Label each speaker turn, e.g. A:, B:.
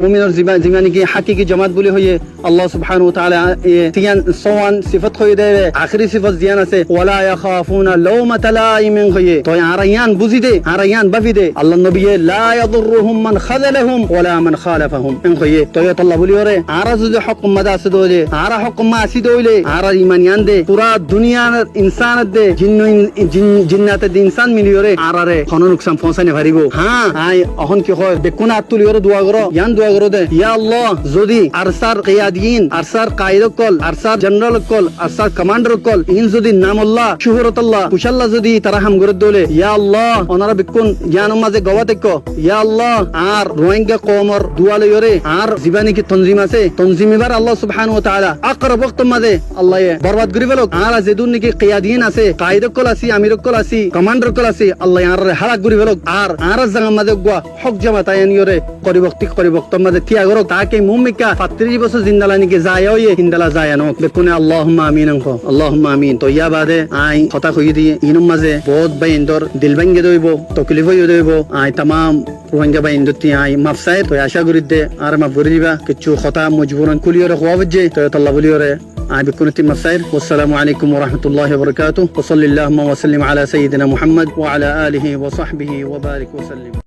A: মুমিনৰ যিমানি কি হাকিকি জামাত বুলি হয়ে আল্লাহ সুবহানাহু ওয়া তাআলা তিয়ান সওয়ান সিফাত হয়ে দেবে আখরি সিফাত জিয়ান আছে ওয়ালা ইয়াখাফুনা লাওমাতা লাইমিন হয়ে তো আরায়ান বুঝি দে আরায়ান বাফি দে আল্লাহ নবী লা ইয়াদুরুহুম মান খাযালাহুম ওয়ালা মান খালাফাহুম হয়ে তো আল্লাহ বলি ওরে আরা যদি হুকুম মাদা আছে দলে আরা হুকুম মা আসি দলে আরা ঈমানিয়ান দে পুরা দুনিয়ার ইনসান দে জিন্নাত দে ইনসান মিলিওরে আরারে কোন নুকসান পৌঁছানে পারিব হ্যাঁ আই এখন কি হয় দেখুন আতুলি ওরে দোয়া করো ইয়ান ইয়া আল্লাহ যদি আরসার কিয়াদিন আরসার কায়দকল আরসার জেনারেলকল আরসার কমান্ডারকল ইন যদি নামুল্লাহ শুহরতুল্লাহ কুশাল্লাহ যদি তারা হাম করে দলে ইয়া আল্লাহ ওনারা বিকুন জ্ঞান মাঝে গওয়াতেক ইয়া আল্লাহ আর রোহিঙ্গা কওমর দুয়ালে ইরে আর জীবানি কি তনজিম আছে তনজিমিবার আল্লাহ সুবহানাহু ওয়া তাআলা আকরাব ওয়াক্ত মাঝে আল্লাহ বরবাদ করি ফেলক আর যেদুন নাকি কিয়াদিন আছে কায়দকল আছে আমিরকল আছে কমান্ডারকল আছে আল্লাহ আর হালাক করি ফেলক আর জায়গা মাঝে গয়া হক জামাত আইন ইরে করিবক্ত মাঝে তিয়া করো তাকে মুমিকা 35 বছর জিন্দালা নিকে যায় ওয়ে হিন্দালা যায় নো বেকুনে আল্লাহুম্মা আমিন আনকো আল্লাহুম্মা আমিন তো ইয়া বাদে আই কথা কই দি ইনুম মাঝে বহুত বাইন্দর দিল ভাঙ্গে দইব তকলিফ হই দইব আই তামাম রোহিঙ্গা বাইন্দতি আই মাফসাই তো আশা করি দে আর মাফ করে দিবা কিছু কথা মজবুরান কুলিয়র খওয়াবজে তো আল্লাহ বলিয়রে আই বেকুনে তি মাফসাই আসসালামু আলাইকুম ওয়া রাহমাতুল্লাহি ওয়া বারাকাতুহু ওয়া সাল্লাল্লাহু ওয়া সাল্লাম আলা সাইয়্যিদিনা মুহাম্মদ ওয়া আলা আলিহি ওয়া সাহবিহি ওয়া বারিক ওয়া সাল্লাম।